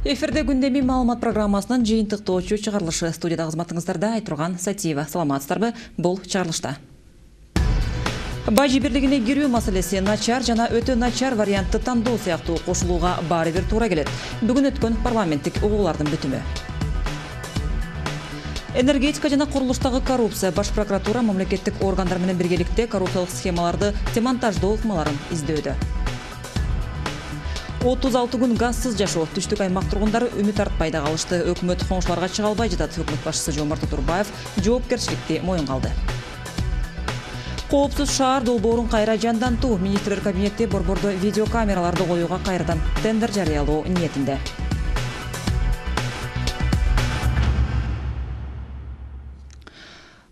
Эфирде күндеми маалымат программасынан жыйынтыктоочу чыгарылышы студияда кызматыңыздарда Айтурган Сатиева. Саламатсыздарбы? Бул чыгарылышта. Бажы бирлигине кирүү маселеси начар жана өтө начар вариантты тандоо сыяктуу кошулууга баары бир туура келет. Бүгүн өткөн парламенттик угуулардын бүтүмү. Энергетика жана курулуштагы коррупция Баш прокуратура мамлекеттик органдар менен биргеликте коррупциялык схемаларды демонтаждоо ыкмаларын издөөдө. 36 күн газсыз жашоо түштүк аймак тургундары үмүт артпайда калышты. Өкмөт коңшуларга чыга албай жатат. Өкмөт башчысы Жомарт Турбаев жоопкерчиликти моюнга алды. Коопсуз шаар долбоорун кайра жандантуу. Министрлер кабинети борбордо видеокамераларды коюуга кайрадан тендер жарыялоо ниетинде.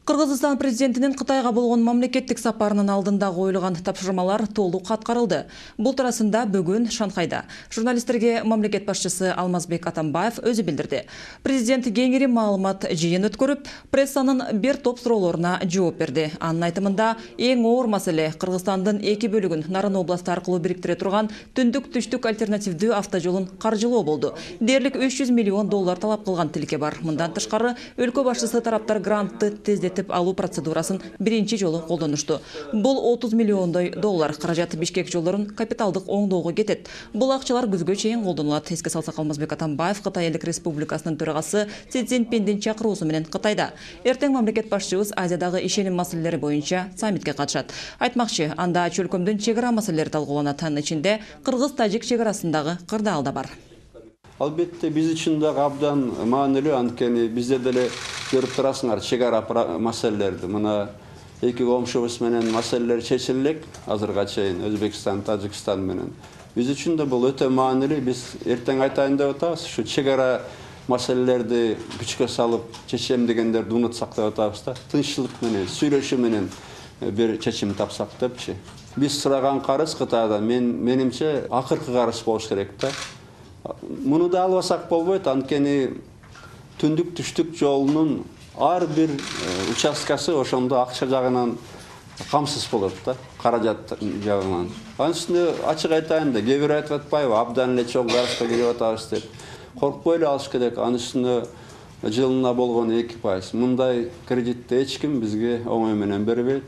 Кыргызстан президентинин Кытайга болгон мамлекеттик сапарынын алдында коюлган тапшырмалар толук аткарылды. Бул туурасында бүгүн Шанхайда журналисттерге мамлекет башчысы Алмазбек Атамбаев өзү билдирди. Президент кеңири маалымат жыйын өткөрүп, прессанын бир топ суроолоруна жооп берди. Анын айтымында эң оор маселе Кыргызстандын эки бөлүгүн Нарын областы аркылуу бириктире турган түндүк-түштүк альтернативдүү автожолун каржылоо болду. Дээрлик $300 миллион талап кылган тилке бар. Мындан тышкары өлкө башчысы тараптар грантты тездетип алуу процедурасын биринчи жолу колдонушту. Бул $30 миллиондой каражат Бишкек жолдорун капиталдык оңдоого кетет. Бул акчалар күзгө чейин колдонулат. Эске салсак, Алмазбек Атамбаев Кытай Элдик Республикасынын төрагасы Си Цзиньпиндин чакыруусу менен Кытайда. Эртең мамлекет башчыбыз Азиядагы ишеним маселелери боюнча саммитке катышат. Айтмакчы, анда чөлкөмдүн чек ара маселелери талкууланат. Анын ичинде Кыргыз-Тажик чек арасындагы кырдаал да бар. Албетте биз үчүн да абдан маанилүү, анткени бизде деле көрүп турасыңар чек ара маселелерди. Мына эки комшубуз менен маселелер чечилек азырга чейин Өзбекстан, Тажикстан менен. Биз үчүн да бул өтө маанилүү. Биз эртең айтайын деп атабыз, ушу чек ара маселелерди күчкө салып чечем дегендерди унутсак деп атабыз да. Тынччылык менен, сүйлөшүү менен бир чечим тапсак депчи. Биз сураган карыз Кытайдан менимче акыркы карыз болуш керек да. Муну да албасак болбойт, анткени түндүк-түштүк жолунун ар бир участкасы ошондо акча жагынан камсыз болот да, каражат жагынан. Анын үстүнө ачык айтайын да, кээ бир айтып атпайбы, абдан эле чоң карызга кирип атабыз деп. Коркпой эле алыш керек. Анын үстүнө жылына болгон 2%. Мындай кредитти эч ким бизге оңой менен бербейт.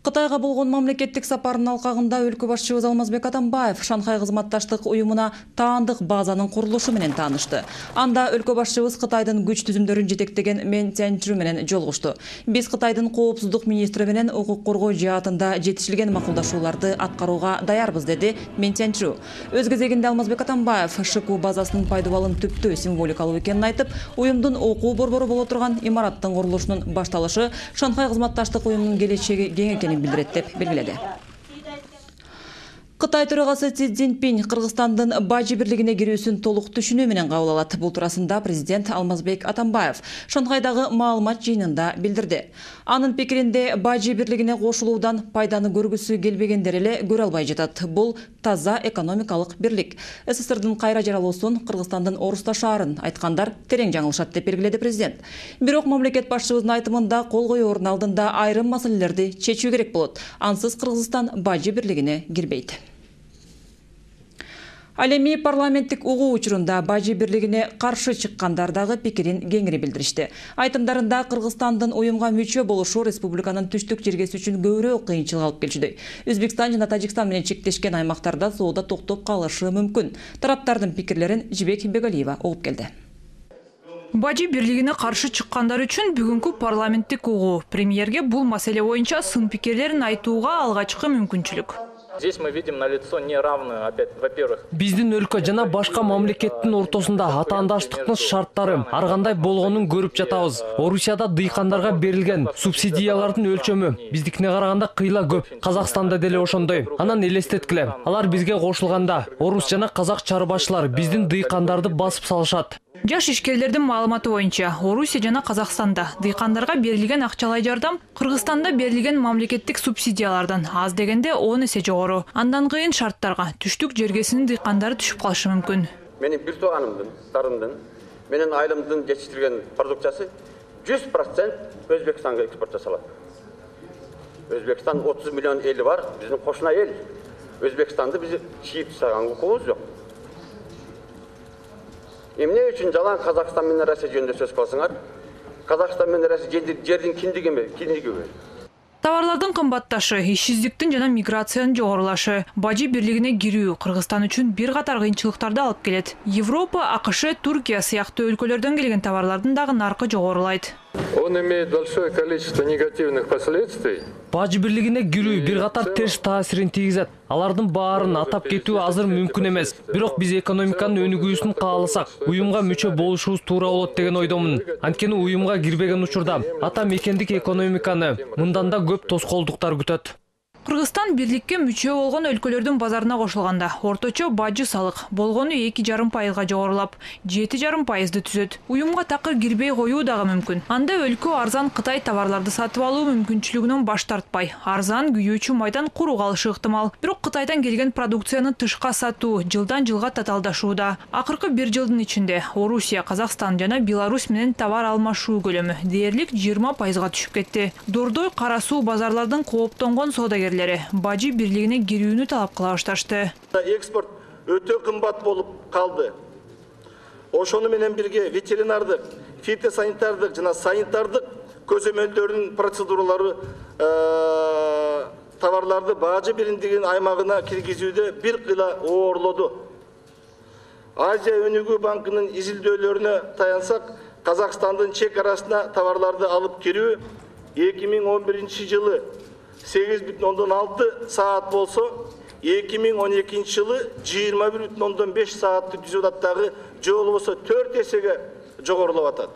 Кытайга болгон мамлекеттик сапарынын алкагында өлкө башчыбыз Алмазбек Атамбаев Шанхай кызматташтык уюмуна таандык базанын курулушу менен таанышты. Анда өлкө башчыбыз Кытайдын күч түзүмдөрүн жетектеген Мен Цзяньчжу менен жолугушту. Биз Кытайдын коопсуздук министри менен укук коргоо жаатында жетишилген макулдашууларды аткарууга даярбыз, деди Мен Цзяньчжу. Өз кезегинде Алмазбек Атамбаев ШКУ базасынын пайдубалын түптөө символикалуу экенин айтып, уюмдун окуу борбору боло турган имараттын курулушунун башталышы Шанхай кызматташтык уюмунун келечеги кең экенин билдирет деп белгиледи. Кытай төрагасы Си Цзиньпин Кыргызстандын Бажы бирлигине кирүүсүн толук түшүнүү менен кабыл алат. Бул туурасында президент Алмазбек Атамбаев Шанхайдагы маалымат жыйынында билдирди. Анын пикиринде Бажы бирлигине кошулуудан пайданы көргүсү келбегендер эле көрө албай жатат. Бул таза экономикалык бирлик. СССРдын кайра жаралуусун, Кыргызстандын Оруста шаарын айткандар терең жаңылышат деп белгиледи президент. Бирок мамлекет башчыбызынын айтымында кол коюордун алдында айрым маселелерди чечүү керек болот. Ансыз Кыргызстан Бажы бирлигине кирбейт. Ал эми парламенттик угуу учурунда Бажы бирлигине каршы чыккандар дагы пикирин кеңири билдиришти. Айтымдарында Кыргызстандын уюмга мүчө болушу республиканын түштүк жергеси үчүн көбүрөөк кыйынчылык алып келчүдөй. Өзбекстан жана Тажикстан менен чектешкен аймактарда соода токтоп калышы мүмкүн. Тараптардын пикирлерин Жибек Бегалиева угуп келди. Бажы бирлигине каршы чыккандар үчүн бүгүнкү парламенттик угуу премьерге бул маселе боюнча сын пикирлерин айтууга алгачкы мүмкүнчүлүк. Здесь мы видим налицо неравную, опять, во-первых. Биздин өлкө жана башка мамлекеттин ортосунда атаандаштыктын шарттары ар кандай болгонун көрүп жатабыз. Орусияда дыйкандарга берилген субсидиялардын өлчөмү биздикине караганда кыйла көп. Казакстанда деле ошондой. Анан элестеткиле, алар бизге кошулганда орус жана казак чарбачылар биздин дыйкандарды басып салышат. Жаш ишкерлердин маалыматы боюнча, Орусия жана Казакстанда дыйкандарга берилген акчалай жардам Кыргызстанда берилген мамлекеттик субсидиялардан аз дегенде 10 эсе жогору. Андан кыйын шарттарга түштүк жергесинин дыйкандары түшүп калышы мүмкүн. Менин бир тууганымдын, дарымдын, менин айылымдын жетиштирген продукциясы 100% Өзбекстанга экспорт жасалат. Өзбекстан 30 миллион эли бар, биздин кошуна эл. Өзбекстанды биз чийип тастаган укугубуз жок. Emne üçün жалаң Қазақстан менен Россия жөнүндө сөз кыласыңар? Қазақстан менен Россия жердин киндиги ме? Товарлардын кымбатташы, ишсиздиктин жана миграциянын жогорулашы, бажы бирлигине кирүү Кыргызстан үчүн бир катар кыйынчылыктарды алып келет. Европа, АКШ, Туркия сыяктуу өлкөлөрдөн келген товарлардын дагы наркы жогорулайт. Он имеет большое количество негативных последствий. Бажы бирлигине кирүү бир катар терс таасирин тийгизет. Алардын баарын атап кетүү азыр мүмкүн эмес. Бирок биз экономиканын өнүгүүсүн кааласак, уюмга мүчө болушубуз туура болот деген ойдомун. Анткени уюмга кирбеген учурда ата мекендик экономиканы мындан да көп тоскоолдуктар күтөт. Кыргызстан бирликке мүчө болгон өлкөлөрдүн базарына кошулганда орточо бажы салык болгону 2,5% жогорулап, 7,5% түзөт. Уюмга такыр кирбей коюу дагы мүмкүн. Анда өлкө арзан Кытай товарларды сатып алуу мүмкүнчүлүгүнөн баш тартпай, арзан күйүүчү майдан куру калышы ыктымал. Бирок Кытайдан келген продукцияны тышка сатуу жылдан жылга татаалдашууда. Акыркы бир жылдын ичинде Орусия, Казакстан жана Беларусь менен товар алмашуу көлөмү дээрлик 20%-га түшүп кетти. Дордой, кара суу базарлардын кооптонгон соодагерлери бажы бирлигине кирүүнү талап кыла башташты. Экспорт өтө кымбат болуп калды. Ошону менен бирге ветеринардык, фитосанитардык жана санитардык көзөмөлдөрдүн процедуралары товарларды бажы бирлигинин аймагына киргизүүдө бир кыйла оорлоду. Азия өнүгүү банкынын изилдөөлөрүнө таянсак, Казакстандын чек арасына товарларды алып кирүү 2011 жылы 8,6 saat болсо, 2012 жылы 21,5 saatты түзүп аттагы жолу болсо 4 эсеге жогорулап атат.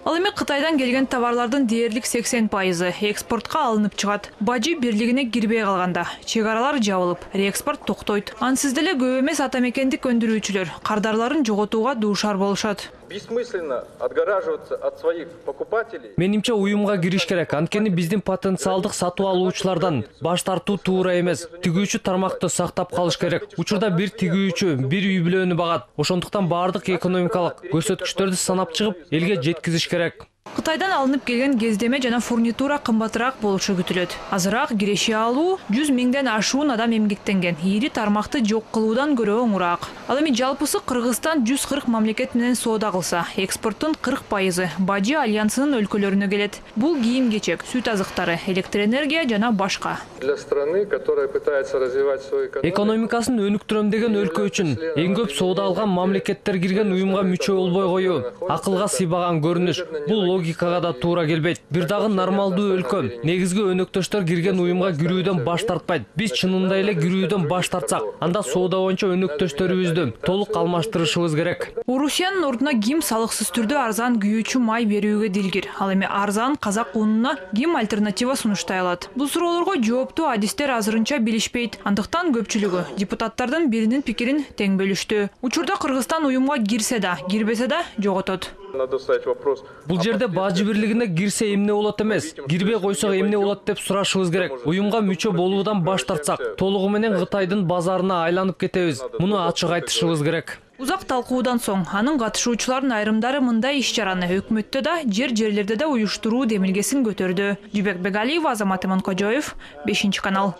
Ал эми Кытайдан келген товарлардын дээрлик 80% экспортко алынып чыгат. Бажы бирлигине кирбей калганда чек аралар жабылып, реэкспорт токтойт. Ансыз деле көп эмес ата мекендик өндүрүүчүлөр кардарларын жоготууга дуушар болушат. Бессмысленно отгораживаться от своих покупателей. Менимче уюмга кириш керек. Анткени биздин потенциалдык сатып алуучулардан баш тартуу туура эмес. Тигүүчү тармакты сактап калыш керек. Учурда бир тигүүчү бир үй бүлөнү багат. Ошондуктан баардык экономикалык көрсөткүчтөрдү санап чыгып, элге жеткизиш керек. Кытайдан алынып келген кездеме жана фурнитура кымбатыраак болушу күтүлөт. Азыраак киреше алуу 100 миңден ашуун адам эмгектенген ири тармакты жок кылуудан көрө оңураак. Ал эми жалпысы Кыргызстан 140 мамлекет менен соода кылса, экспорттун 40% Бажы альянсынын өлкөлөрүнө келет. Бул кийим-кечек, сүт азыктары, электр энергия жана башка. Для страны, которая пытается развивать свою Экономикасын өнүктүрөм деген өлкө үчүн эң көп соода алган мамлекеттер кирген уюмга мүчө болбой коюу акылга сыйбаган көрүнүш. Бул логикага да туура келбейт. Бир дагы нормалдуу өлкө негизги өнөктөштөр кирген уюмга кирүүдөн баш тартпайт. Биз чынында эле кирүүдөн баш тартсак, анда соода боюнча өнөктөштөрүбүздү толук алмаштырышыбыз керек. Орусиянын ордуна ким салыксыз түрдө арзан күйүүчү май берүүгө дилгир. Ал эми арзан казак унуна ким альтернатива сунуштай алат? Бул суроолорго жоопту адистер азырынча билишпейт. Андыктан көпчүлүгү депутаттардын биринин пикирин тең бөлүштү. Учурда Кыргызстан уюмга кирсе да, кирбесе да жоготот. Надо ставить вопрос. Бул жерде бажы бирлигине кирсе эмне болот эмес, кирбей койсок эмне болот деп сурашыбыз керек. Уюмга мүчө болуудан баш тартсак, толугу менен Кытайдын базарына айланып кетебиз. Муну ачык айтышыбыз керек. Узак талкуудан соң анын катышуучуларынын айрымдары мындай иш-чараны өкмөттө да, жерлерде да уюштуруу демилгесин көтөрдү. Жубек Бегалиева, Азамат Иманкожоев, 5-канал.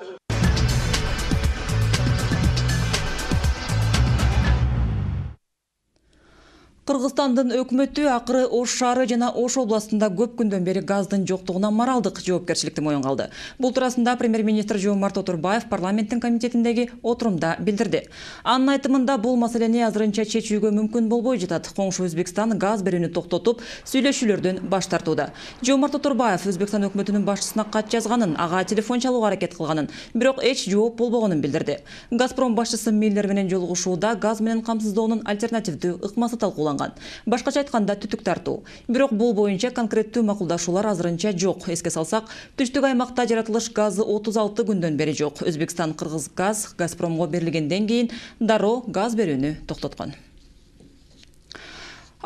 Кыргызстандын өкмөтү акыры Ош шаары жана Ош областында көп күндөн бери газдын жоктугуна моралдык жоопкерчиликти моюнга алды. Бул туурасында премьер-министр Жомарт Отурбаев парламенттин комитетиндеги отурумда билдирди. Анын айтымында бул маселени азырынча чечүүгө мүмкүн болбой жатат. Коңшу Өзбекстан газ берүүнү токтотуп, сүйлөшүүлөрдөн баш тартууда. Жомарт Отурбаев Өзбекстан өкмөтүнүн башчысына кат жазганын, ага телефон чалууга аракет кылганын, бирок эч жооп болбогонун билдирди. Газпром башчысы Миллер менен жолугушууда газ менен камсыздоонун альтернативдүү ыкмасы талкууланган. Башкача айтканда түтүк тартуу. Бирок бул боюнча конкреттүү макулдашуулар азырынча жок. Эске салсак, түштүк аймакта жаратылыш газы 36 күндөн бери жок. Өзбекстан Кыргыз газ Газпромго берилгенден кийин дароо газ берүүнү токтоткон.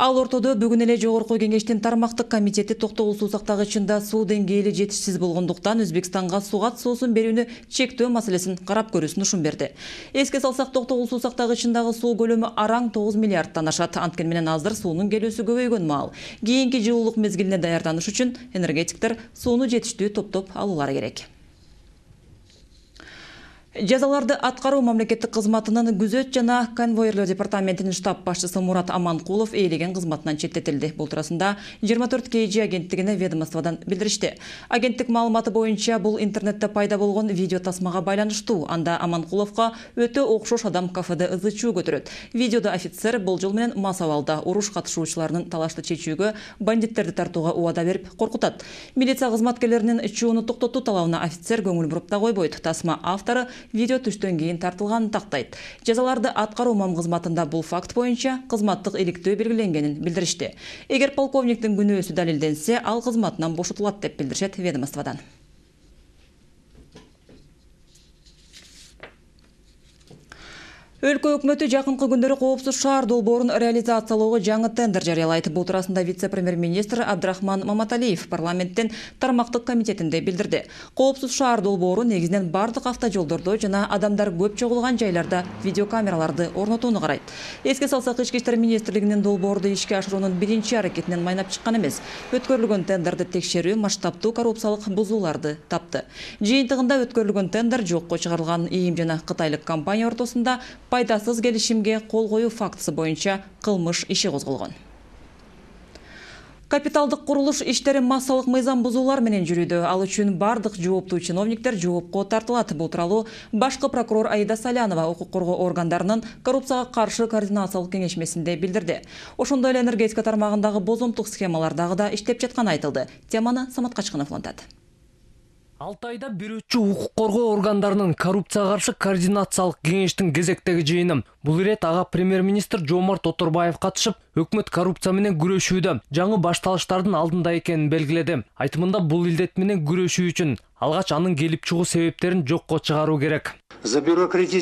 Ал ортодо бүгүн эле Жогорку Кеңештин тармактык комитети токтогул суу сактагычында суу деңгээли жетишсиз болгондуктан Өзбекстанга сугат суусун берүүнү чектөө маселесин карап көрүүсүн ушун берди. Эске салсак, токтогул суу сактагычындагы суу көлөмү араң 9 миллиардтан ашат. Анткени менен азыр суунун келүүсү көбөйгөн маал. Кийинки жылуулук мезгилине даярданыш үчүн энергетиктер сууну жетиштүү топтоп алуулары керек. Жазаларды аткаруу мамлекеттик кызматынын күзөт жана конвойерлоо департаментинин штаб башчысы Мурат Аманкулов ээлеген кызматынан четтетилди. Бул туурасында 24 KG агенттигине ведомстводан билдиришти. Агенттик маалыматы боюнча бул интернетте пайда болгон видео тасмага байланыштуу. Анда Аманкуловго өтө окшош адам кафеде ызы-чуу көтөрөт. Видеодо офицер болжол менен мас абалда уруш катышуучуларынын талашты чечүүгө, бандиттерди тартууга убада берип коркутат. Милиция кызматкерлеринин чууну токтотуу талабына офицер көңүл буруп да койбойт. Тасма автору видео түштөн кийин тартылганын тактайт. Жазаларды аткаруу мам кызматында бул факт боюнча кызматтык иликтөө белгиленгенин билдиришти. Эгер полковниктин күнөөсү далилденсе, ал кызматынан бошотулат деп билдиришет ведомстводан. Өлкө өкмөтү жакынкы күндөрү коопсуз шаар долбоорун реализациялоого жаңы тендер жарыялайт. Бул туурасында вице-премьер-министр Абдрахман Маматалиев парламенттин тармактык комитетинде билдирди. Коопсуз шаар долбоору негизинен бардык автожолдордо жана адамдар көп чогулган жайларда видеокамераларды орнотууну карайт. Эске салсак, Ички иштер министрлигинин долбоорду ишке ашыруунун биринчи аракетинен майнап чыккан эмес. Өткөрүлгөн тендерди текшерүү масштабтуу коррупциялык бузууларды тапты. Жыйынтыгында өткөрүлгөн тендер жокко чыгарылган ИИМ жана кытайлык компания ортосунда пайдасыз келишимге кол коюу фактысы боюнча кылмыш иши козголгон. Капиталдык курулуш иштери массалык мыйзам бузуулар менен жүрүүдө. Ал үчүн бардык жооптуу чиновниктер жоопко тартылат. Бул тууралуу башкы прокурор Аида Салянова укук коргоо органдарынын коррупцияга каршы координациялык кеңешмесинде билдирди. Ошондой эле энергетика тармагындагы бозомтук схемалар дагы да иштеп жатканы айтылды. Теманы Самат Качкынов улантат. 6 айда бирөөчү укук коргоо органдарынын коррупцияга каршы координациялык кеңештин кезектеги жыйыны. Бул ирет ага премьер-министр Жомарт Оторбаев катышып, өкмөт коррупция менен күрөшүүдө жаңы башталыштардын алдында экенин белгиледи. Айтымында бул илдет менен күрөшүү үчүн алгач анын келип чыгуу себептерин жокко чыгаруу керек. Бюрократия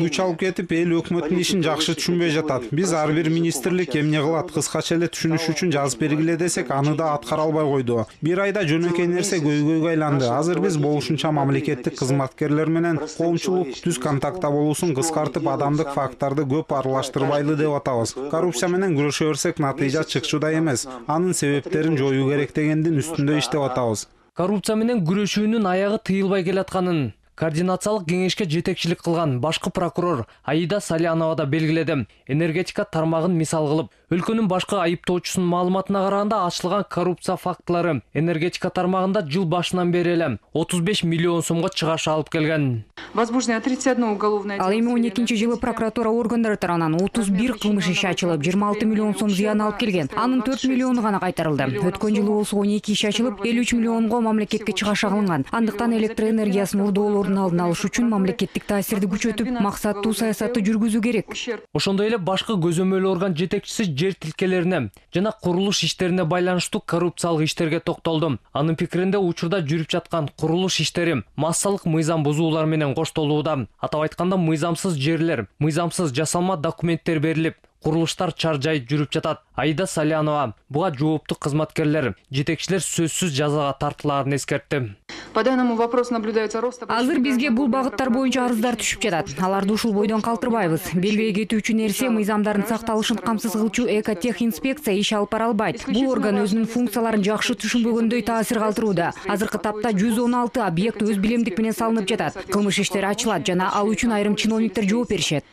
күч алып кетип, эл өкмөттүн ишин жакшы түшүнбөй жатат. Биз ар бир министрлик эмне кылат, кыскача эле түшүнүш үчүн жазып бергиле десек, аны да аткара албай койду. Бир айда жөнөкөй нерсе көйгөйгө айланды. Азыр биз болушунча мамлекеттик кызматкерлер менен коомчулук түз контактта болуусун кыскартып, адамдык факттарды көп аралаштырбайлы деп атабыз. Коррупция менен күрөшө берсек, натыйжа чыкчудай эмес. Анын себептерин жоюу керек дегендин үстүндө иштеп атабыз. Коррупция менен күрөшүүнүн аягы тыйылбай келатканын координациялык кеңешке жетекчилик кылган башкы прокурор Аида Салянова да белгиледи. Энергетика тармагын мисал кылып, өлкөнүн башкы айыптоочусунун маалыматына караганда ачылган коррупция фактылары энергетика тармагында жыл башынан бери эле 35 миллион сомго чыгаш алып келген. Ал эми 12-жылы прокуратура органдары тарабынан 31 кылмыш иши ачылып, 26 миллион сом зыян алып келген. Анын 4 миллиону гана кайтарылды. Өткөн жылы болсо 12 иш ачылып, 53 миллионго мамлекетке чыгаш алынган. Андыктан электр энергиясынын урдоолорун алдын алыш үчүн мамлекеттик таасирди күчөтүп, максаттуу саясатты жүргүзүү керек. Ошондой эле башкы көзөмөл орган жетекчиси жер тилкелерине жана курулуш иштерине байланыштуу коррупциялык иштерге токтолду. Анын пикиринде учурда жүрүп жаткан курулуш иштери массалык мыйзам бузуулар менен коштолууда. Атап айтканда, мыйзамсыз жерлер, мыйзамсыз жасалма документтер берилип, курулуштар чаржай жүрүп жатат. Аида Салянова буга жооптуу кызматкерлер, жетекчилер сөзсүз жазага тартылаарын эскертти. Азыр бизге бул багыттар боюнча арыздар түшүп жатат. Аларды ушул бойдон калтырбайбыз. Белбей кетүүчү нерсе мыйзамдардын сакталышын камсыз кылчу экотехинспекция иш алып бара албайт. Бул орган өзүнүн функцияларын жакшы түшүнбөгөндөй таасир калтырууда. Азыркы тапта 116 объект өз билемдик менен салынып жатат. Кылмыш иштери ачылат жана ал үчүн айрым чиновниктер жооп беришет.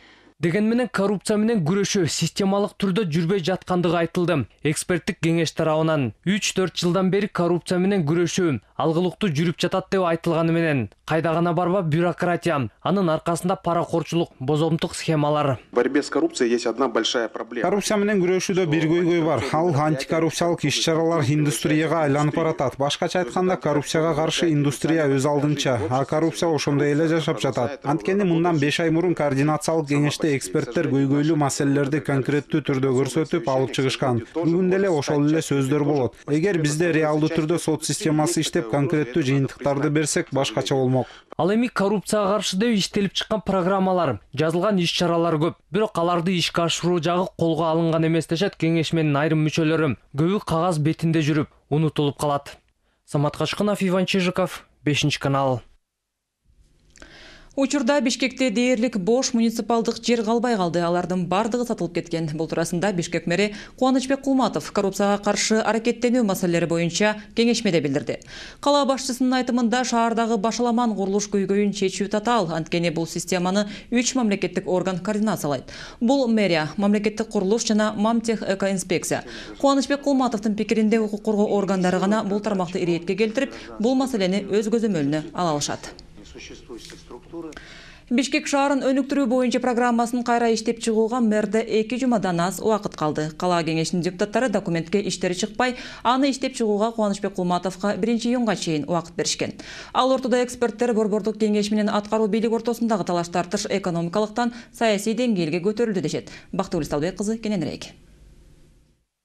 Деген менен коррупция менен күрөшүү системалык түрдө жүрбөй жаткандыгы айтылды. Эксперттик кеңеш тарабынан 3-4 жылдан бери коррупция менен күрөшүү алгылыктуу жүрүп жатат деп айтылганы менен кайда гана барба бюрократия, анын аркасында паракорчулук, бозомтук схемалар. В борьбе с коррупцией есть одна большая проблема. Коррупция менен күрөшүүдө бир көйгөй бар. Ал антикоррупциялык иш-чаралар индустрияга айланып баратат. Башкача айтканда, коррупцияга каршы индустрия өз алдынча, а коррупция ошондой эле жашап жатат. Анткени мындан 5 ай мурун координациялык кеңеште эксперттер көйгөйлүү маселелерди конкреттүү түрдө көрсөтүп алып чыгышкан. Бүгүн деле ошол эле сөздөр болот. Эгер бизде реалдуу түрдө сот системасы иштеп, конкреттүү жыйынтыктарды берсек, башкача болмок. Ал эми коррупцияга каршы деп иштелип чыккан программалар, жазылган иш-чаралар көп. Бирок аларды ишке ашыруу жагы колго алынган эмес дешет кеңешменин айрым мүчөлөрү. Көбү кагаз бетинде жүрүп, унутулуп калат. Самат Качкынов, Иван Чижиков, 5 канал. Учурда Бишкекте дээрлик бош муниципалдык жер калбай калды. Алардын бардыгы сатылып кеткен. Бул туурасында Бишкек мэри Кубанычбек Кулматов коррупцияга каршы аракеттенүү маселелери боюнча кеңешмеде билдирди. Кала башчысынын айтымында шаардагы башаламан курулуш көйгөйүн чечүү татаал. Анткени бул системаны 3 мамлекеттик орган координациялайт. Бул мэрия, мамлекеттик курулуш жана Мамтех экоинспекция. Кубанычбек Кулматовдун пикиринде укук коргоо органдары гана бул тармакты иретке келтирип, бул маселени өз көзөмөлүнө ала алышат. Бишкек шаарын өнүктүрүү боюнча программасын кайра иштеп чыгууга мэрде 2 жумадан аз убакыт калды. Кала кеңешинин депутаттары документке иштери чыкпай, аны иштеп чыгууга Кубанычбек Кулматовго 1-июнга чейин убакыт беришкен. Ал ортодо эксперттер борбордук кеңеш менен аткаруу бийлик ортосундагы талаш тартыш экономикалыктан саясий деңгээлге көтөрүлдү дешет. Бактыгүл Сталбек кызы кененирээк.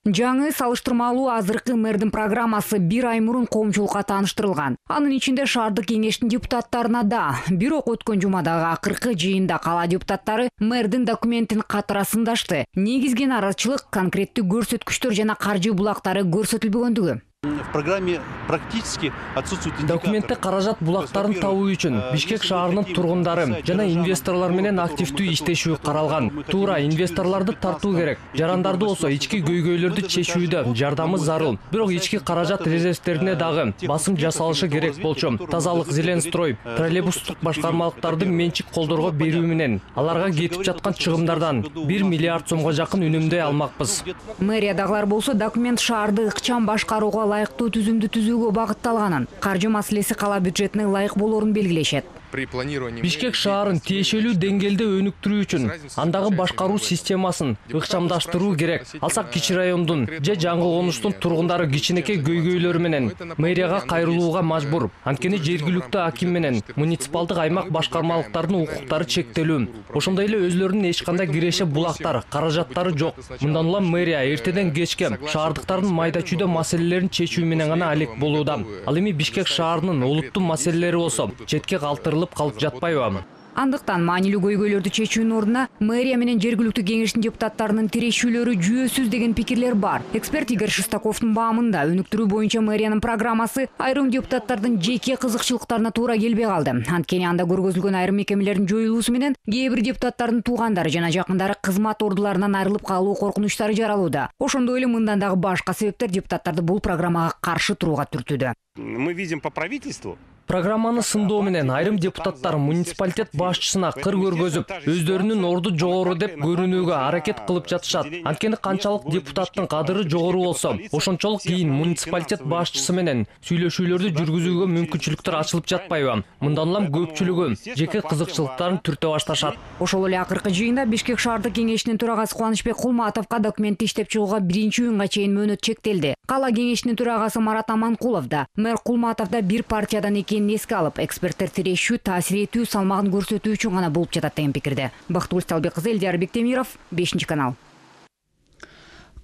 Жаңы салыштырмалуу азыркы мэрдин программасы 1 ай мурун коомчулукка тааныштырылган. Анын ичинде шаардык кеңештин депутаттарына да. Бирок өткөн жумадагы акыркы жыйында кала депутаттары мэрдин документин катыра сындашты. Негизги наразычылык конкреттүү көрсөткүчтөр жана каржы булактары көрсөтүлбөгөндүгү. В программе практически отсутствует индикатор. Документте каражат булактарын табуу үчүн Бишкек шаарынын тургундары жана инвесторлор менен активдүү иштешүү каралган. Туура инвесторлорду тартуу керек. Жарандарды болсо ички көйгөйлөрдү чечүүдө жардамы зарыл. Бирок ички каражат резервдерине дагы басым жасалышы керек болчу. Тазалык, Зеленстрой, троллейбустук башкармалыктардын менчик колдорго берүү менен аларга кетип жаткан чыгымдардан 1 миллиард сомго жакын үнөмдөй алмакпыз. Мэриядагылар болсо документ шаарды ыкчам башкарууга лайыктуу түзүмдү түзүүгө багытталганын, каржы маселеси кала бюджетине лайык болоорун белгилешет. Бишкек шаарын тиешелүү деңгээлде өнүктүрүү үчүн андагы башкаруу системасын ыкчамдаштыруу керек. Алсак кичи райондун же жаңы конуштун тургундары кичинекей көйгөйлөрү менен мэрияга кайрылууга мажбур. Анткени жергиликтүү аким менен муниципалдык аймак башкармалыктардын укуктары чектелүү. Ошондой эле өзлөрүнүн эч кандай киреше булактар, каражаттары жок. Мындан улам мэрия эртеден кечке шаардыктардын майда чүйдө маселелерин чечүү менен гана алек болууда. Ал эми Бишкек шаарынын олуттуу маселелери болсо четке калтырылып калып жатпайбы? Андыктан маанилүү көйгөйлөрдү чечүүнүн ордуна мэрия менен жергиликтүү кеңештин депутаттарынын тирешүүлөрү жүйөсүз деген пикирлер бар. Эксперт Игорь Шестаковдун баамында өнүктүрүү боюнча мэриянын программасы айрым депутаттардын жеке кызыкчылыктарына туура келбей калды. Анткени анда көргөзүлгөн айрым мекемелердин жоюлуусу менен кээ бир депутаттардын туугандары жана жакындары кызмат ордуларынан айрылып калуу коркунучтары жаралууда. Ошондой эле мындан дагы башка себептер депутаттарды бул программага каршы турууга түртүүдө. Мы видим по правительству. Программаны сындоо менен айрым депутаттар муниципалитет башчысына кыр көргөзүп, өздөрүнүн орду жогору деп көрүнүүгө аракет кылып жатышат. Анткени канчалык депутаттын кадыры жогору болсо, ошончолук кийин муниципалитет башчысы менен сүйлөшүүлөрдү жүргүзүүгө мүмкүнчүлүктөр ачылып жатпайбы? Мындан улам көпчүлүгү жеке кызыкчылыктарын түртө башташат. Ошол эле акыркы жыйында Бишкек шаардык кеңешинин төрагасы Кубанычбек Кулматовго документти иштеп чыгууга 1-июнга чейин мөөнөт чектелди. Кала кеңешинин төрагасы Марат Аманкулов да, мэр Кулматов да бир партиядан эске алып, эксперттер тирешүү таасир этүү салмагын көрсөтүү үчүн гана болуп жатат деген пикирде. Бактыгүл Сталбек кызы, Элдияр Бектемиров, 5-канал.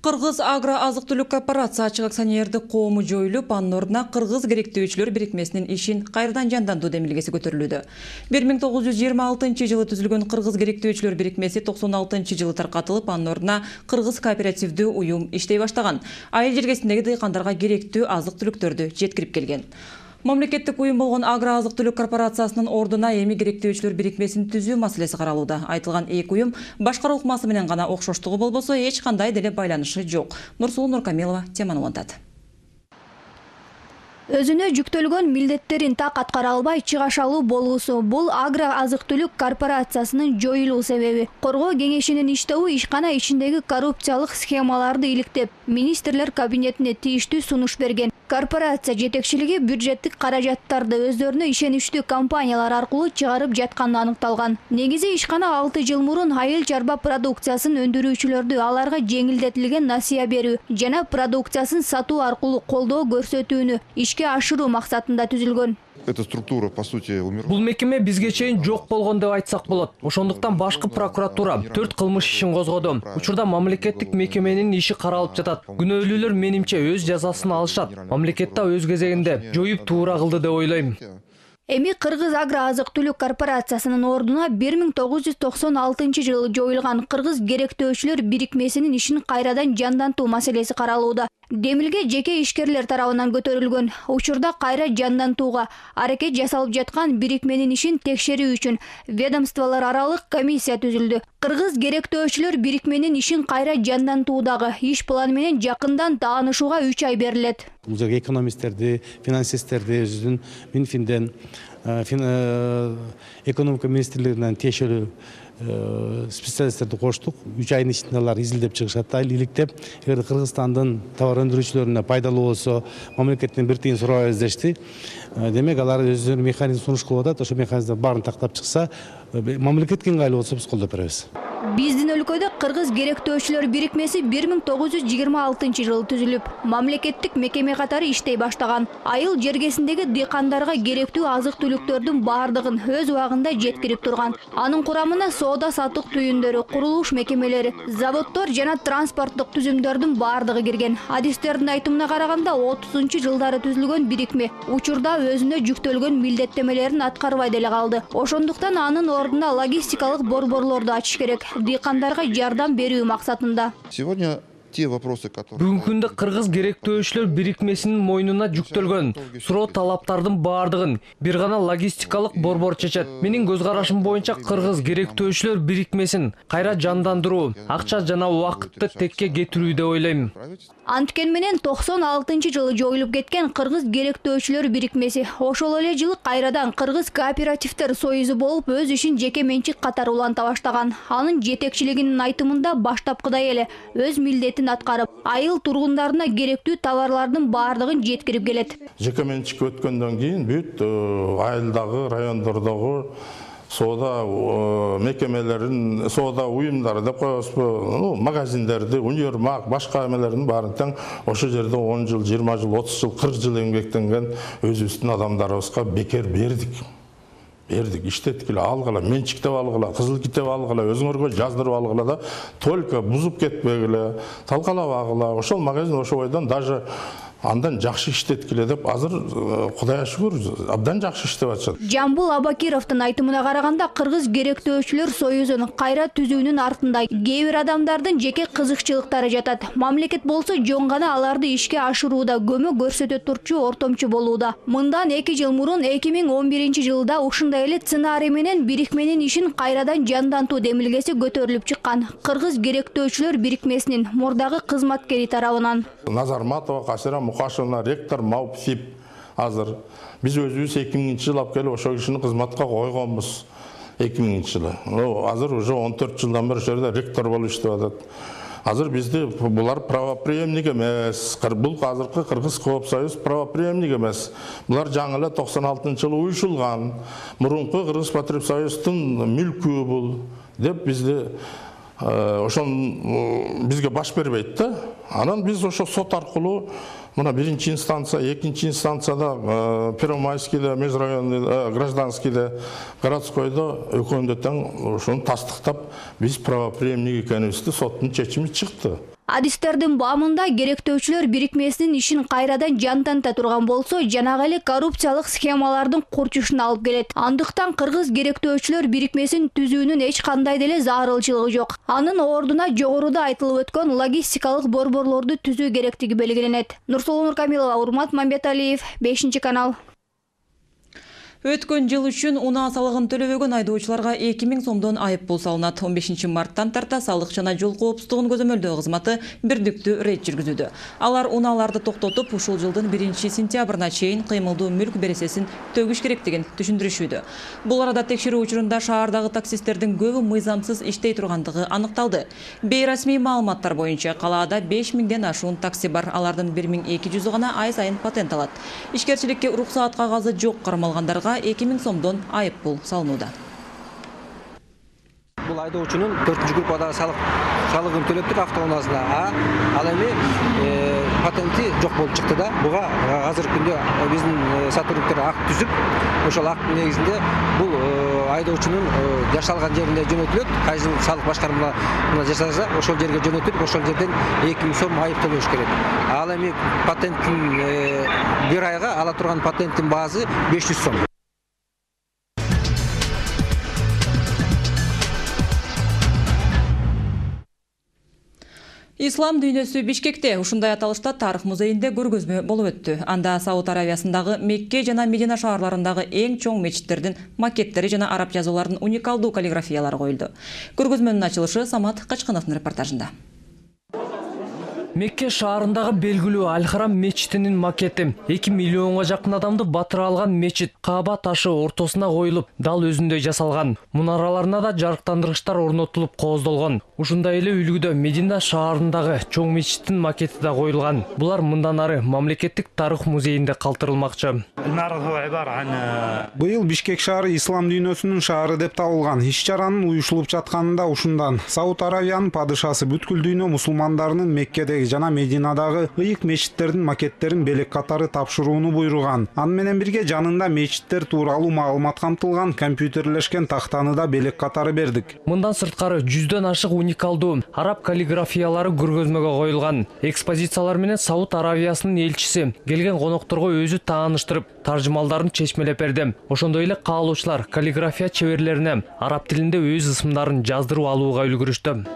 Кыргыз агро азык-түлүк корпорация ачык акционердик коому жоюлуп, анын ордуна Кыргыз керектөөчүлөр бирикмесинин ишин кайрадан жандандуу демилгеси көтөрүлүүдө. 1926-жылы түзүлгөн Кыргыз керектөөчүлөр бирикмеси 96-жылы таркатылып, анын ордуна Кыргыз кооперативдүү уюм иштей баштаган. Айыл жергесиндеги дыйкандарга керектүү азык-түлүктөрдү жеткирип келген. Мамлекеттик уюм болгон агро азык-түлүк корпорациясынын ордуна эми керектөөчүлөр бирикмесин түзүү маселеси каралууда. Айтылган эки уюм башкаруу ыкмасы менен гана окшоштугу болбосо, эч кандай деле байланышы жок. Нурсулуу Нуркамилова теманы улантат. Өзүнө жүктөлгөн милдеттерин так аткара албай чыгашалуу болгусу бул агро азык-түлүк корпорациясынын жоюлуу себеби. Коргоо кеңешинин иштөөү ишкана ичиндеги коррупциялык схемаларды иликтеп, министрлер кабинетине тийиштүү сунуш берген. Корпорация жетекчилиги бюджеттик каражаттарды өздөрүнө ишеничтүү компаниялар аркылуу чыгарып жатканы аныкталган. Негизи ишкана 6 жыл мурун айыл чарба продукциясын өндүрүүчүлөрдү аларга жеңилдетилген насыя берүү жана продукциясын сатуу аркылуу колдоо көрсөтүүнү ишке ашыруу максатында түзүлгөн. Эта структура, по сути, умерла. Бул мекеме бизге чейин жок болгон деп айтсак болот. Ошондуктан башкы прокуратура 4 кылмыш ишин козгоду. Учурда мамлекеттик мекеменин иши каралып жатат. Күнөөлүүлөр менимче өз жазасын алышат. Мамлекетте өз кезегинде жоюп туура кылды деп ойлойм. Эми Кыргыз агро азык-түлүк корпорациясынын ордуна 1996-жылы жоюлган Кыргыз керектөөчүлөр бирикмесинин ишин кайрадан жандантуу маселеси каралууда. Демилге жеке ишкерлер тарабынан көтөрүлгөн. Учурда кайра жандантууга аракет жасалып жаткан бирикменин ишин текшерүү үчүн ведомстволор аралык комиссия түзүлдү. Кыргыз керектөөчүлөр бирикменин ишин кайра жандантуудагы иш планы менен жакындан таанышууга 3 ай берилет. Бул жерге экономисттерди, финансисттерди, өзүнүн Минфинден, экономика министрлигинен тиешелүү специалисттерди коштук. 3 айдын ичинде алар изилдеп чыгышат, иликтеп, эгер Кыргызстандын товар өндүрүүчүлөрүнө пайдалуу болсо, мамлекеттен бир тыйын сурабайбыз дешти. Демек алар өздөрүнүн механизм сунуш кылып атат, ошо механизмди баарын тактап чыкса, мамлекетке ыңгайлуу болсо биз колдоп беребиз. Биздин өлкөдө Кыргыз керектөөчүлөр бирикмеси 1926 жылы түзүлүп, мамлекеттик мекеме катары иштей баштаган. Айыл жергесиндеги дыйкандарга керектүү азык-түлүктөрдүн баардыгын өз убагында жеткирип турган. Анын курамына соода-саттык түйүндөрү, курулуш мекемелери, заводдор жана транспорттук түзүмдөрдүн баардыгы кирген. Адистердин айтымына караганда 30-жылдары түзүлгөн бирикме учурда өзүнө жүктөлгөн милдеттемелерин аткарбай деле калды. Ошондуктан анын ордуна логистикалык борборлорду ачыш керек. Дыйкандарга жардам берүү максатында. Сегодня те вопросы, которые... Бүгүнкү күндө Кыргыз керектөөчүлөр бирикмесинин мойнуна жүктөлгөн суроо талаптардын баардыгын бир гана логистикалык борбор чечет. Менин көз карашым боюнча Кыргыз керектөөчүлөр бирикмесин кайра жандандыруу, акча жана убакытты текке кетирүү деп ойлойм. Анткен менен 96-жылы жоюлуп кеткен Кыргыз керектөөчүлөр бирикмеси ошол эле жылы кайрадан Кыргыз кооперативдер союзу болуп өз ишин жеке менчик катары уланта баштаган. Анын жетекчилигинин айтымында баштапкыдай эле өз милдетин аткарып, айыл тургундарына керектүү товарлардын баардыгын жеткирип келет. Жеке менчикке өткөндөн кийин бүт айылдагы, райондордогу соода мекемелерин, соода уюмдары деп коебузбу, магазиндерди, универмаг, башка эмелердин баарын тең ошол жерде 10 жыл, 20 жыл, 30 жыл, 40 жыл эмгектенген өзүбүздүн адамдарыбызга бекер бердик. Иштеткиле, алгыла, менчиктеп алгыла, кызыл китеп алгыла, өзүңөргө жаздырып алгыла да, только бузуп кетпегиле, талкалап алгыла. Ошол магазин ошол бойдон даже андан жакшы иштеткиле деп азыр Кудайга шүгүр абдан жакшы иштеп атышат. Жамбул Абакировдун айтымына караганда Кыргыз керектөөчүлөр союзун кайра түзүүнүн артында кээ бир адамдардын жеке кызыкчылыктары жатат. Мамлекет болсо жөн гана аларды ишке ашырууда көмөк көрсөтө турчу ортомчу болууда. Мындан 2 жыл мурун 2011-жылда ушундай эле сценарий менен бирикменин ишин кайрадан жандантуу демилгеси көтөрүлүп чыккан. Кыргыз керектөөчүлөр бирикмесинин мурдагы кызматкери тарабынан. Назарматова Касира Мукашевна, ректор МАУП-ФИП азыр. Биз өзүбүз 2000-жылы алып келип ошол кишини кызматка койгонбуз. 2000-жылы. Азыр уже 14 жылдан бери ошол жерде ректор болуп иштеп атат. Азыр бизде булар правоприемник эмес. Бул азыркы Кыргыз Коопсоюз правоприемник эмес. Булар жаңы эле 96-жылы уюшулган. Мурунку Кыргыз Потребсоюздун мүлкү бул деп бизде ошон бизге баш бербейт да. Анан биз ошо сот аркылуу мына 1-инчи инстанция, 2-инчи инстанцияда Первомайскийде, межрайонный, гражданскийде, городскойдо өкөндө тең ошону тастыктап биз правоприемник экенибизди соттун чечими чыкты. Адистердин баамында керектөөчүлөр бирикмесинин ишин кайрадан жанданта турган болсо, жанагы эле коррупциялык схемалардын курчушуна алып келет. Андыктан Кыргыз керектөөчүлөр бирикмесин түзүүнүн эч кандай деле зарылчылыгы жок. Анын ордуна жогоруда айтылып өткөн логистикалык борборлорду түзүү керектиги белгиленет. Нурсулуу Нуркамилова, Урмат Мамбеталиев, 5-канал. Өткөн жыл үчүн унаа салыгын төлөбөгөн айдоочуларга 2000 сомдон айыппул салынат. 15 марттан тарта салык жана жол коопсуздугун көзөмөлдөө кызматы бирдиктүү рейд жүргүзүүдө. Алар унааларды токтотуп, ушул жылдын 1-сентябрына чейин кыймылдуу мүлк бересесин төгүш керектигин түшүндүрүшүүдө. Бул арада текшерүү учурунда шаардагы таксисттердин көбү мыйзамсыз иштей тургандыгы аныкталды. Бейрасмий маалыматтар боюнча калаада 5000ден ашуун такси бар. Алардын 1200 гана ай сайын патент алат. Ишкерчиликке уруксаат кагазы жок кармалгандарга 2000 сомдон айыппул салынууда. Бул айдоочунун 4-группада салыгын төлөптүк автоунаасына. Ал эми патенти жок болуп чыкты да. Буга азыркы күндө биздин сотрудниктер акт түзүп, ошол акттын негизинде бул айдоочунун жашалган жерине жөнөтүлөт. Кайсы салык башкармалар жашаса, ошол жерге жөнөтүлүп, ошол жерден 2000 сом айып төлөш керек. Ал эми патенттин бир айга ала турган патенттин баасы 500 сом. Ислам дүйнөсү Бишкекте ушундай аталышта тарых музейинде көргөзмө болуп өттү. Анда Сауд Аравиясындагы Мекке жана Медина шаарларындагы эң чоң мечиттердин макеттери жана араб жазууларынын уникалдуу каллиграфиялары коюлду. Көргөзмөнүн ачылышы Самат Качкановдун репортажында. Мекке шаарындагы белгилүү Аль-Харам мечитинин макети 2 миллионго жакын адамды батыра алган мечит Кааба ташы ортосуна коюлуп, дал өзүндөй жасалган. Мунараларына да жарыктандыргычтар орнотулуп кооздолгон. Ушундай эле үлгүдө Медина шаарындагы чоң мечиттин макети да коюлган. Булар мындан ары мамлекеттик тарых музейинде калтырылмакчы. Быйыл Бишкек шаары ислам дүйнөсүнүн шаары деп табылган. Иш-чаранын уюштурулуп жатканында ушундан. Сауд Аравиянын падышасы бүткүл дүйнө мусулмандарынын Меккедеги жана Мединадагы ыйык мечиттердин макеттерин белек катары тапшырууну буйруган. Аны менен бирге жанында мечиттер тууралуу маалымат камтылган компьютерлешкен тактаны да белек катары бердик. Мындан сырткары 100дөн ашык уникалдуу араб каллиграфиялары көргөзмөгө коюлган. Экспозициялар менен Сауд Аравиясынын элчиси келген конокторго өзү тааныштырып, таржымалдарын чечмелеп берди. Ошондой эле каалоочулар каллиграфия чеберлерине араб тилинде өз ысымдарын жаздырып алууга үлгүрүштү.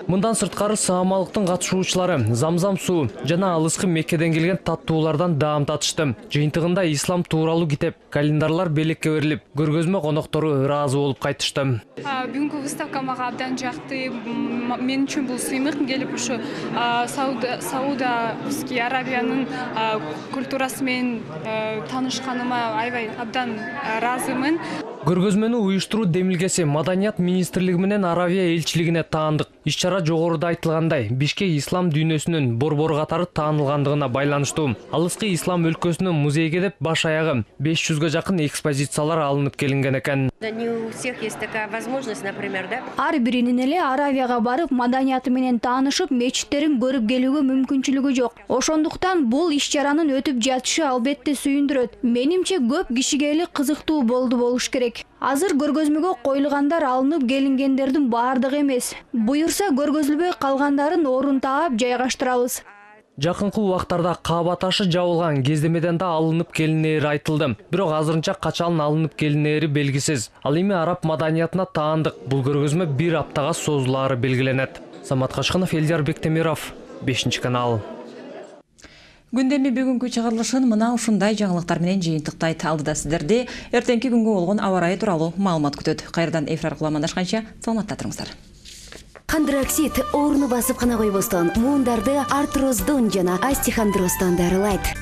Мындан сырткары саамалыктын катышуучулары замзам суу жана алыскы Меккеден келген таттуулардан даам татышты. Жыйынтыгында ислам тууралуу китеп, календарлар белекке берилип, көргөзмө коноктору ыраазы болуп кайтышты. Бүгүнкү выставка мага абдан жакты. Мен үчүн бул сыймык келип ушу Саудовский Аравиянын культурасы менен таанышканыма аябай абдан ыраазымын. Көргөзмөнү уюштуруу демилгеси Маданият министрлиги менен Аравия элчилигине таандык. Иш-чара жогоруда айтылгандай, Бишкек ислам дүйнөсүнүн борбор катары таанылгандыгына байланыштуу. Алыскы ислам өлкөсүнүн музейге деп баш аягы 500гө жакын экспозициялар алынып келинген экен. Ар биринин эле Аравияга барып, маданияты менен таанышып, мечиттерин көрүп келүүгө мүмкүнчүлүгү жок. Ошондуктан бул иш-чаранын өтүп жатышы албетте сүйүндүрөт. Менимче көп кишиге эле кызыктуу болуш керек. Азыр көргөзмөгө коюлгандар алынып келингендердин баардыгы эмес. Буюрса көргөзүлбөй калгандарын орун таап жайгаштырабыз. Жакынкы убактарда Кааба ташы жабылган кездемеден да алынып келинери айтылды. Бирок азырынча качан алынып келинери белгисиз. Ал эми араб маданиятына таандык. Бул көргөзмө 1 аптага созулаары белгиленет. Самат Качканов, Элдияр Бектемиров, 5-канал. Күндөмү бүгүнкү чыгарылышын мына ушундай жаңылыктар менен жыйынтыктайт. Алдыда сиздерди эртеңки күнгө болгон аба ырайы тууралуу маалымат күтөт. Кайрадан эфир аркылуу амандашканча саламатта туруңуздар. Хондроксид оорunu басып гана койбостон, муундарды артроздон жана остеохондростон дарылайт.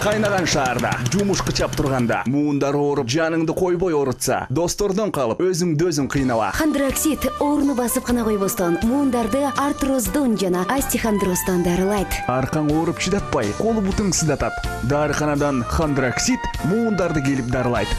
Кайнаган шаарда, жумушка чап турганда, муундар ооруп, жаныңды койбой оорутса, достордон калып, өзүңдү өзүң кыйнала. Хондроксид оорunu басып гана койбостон, муундарды артроздон жана остеохондростон дарылайт. Аркаң ооруп чыдатпай, колу бутуң сыздатат. Дарыканадан Хондроксид муундарды келип дарылайт.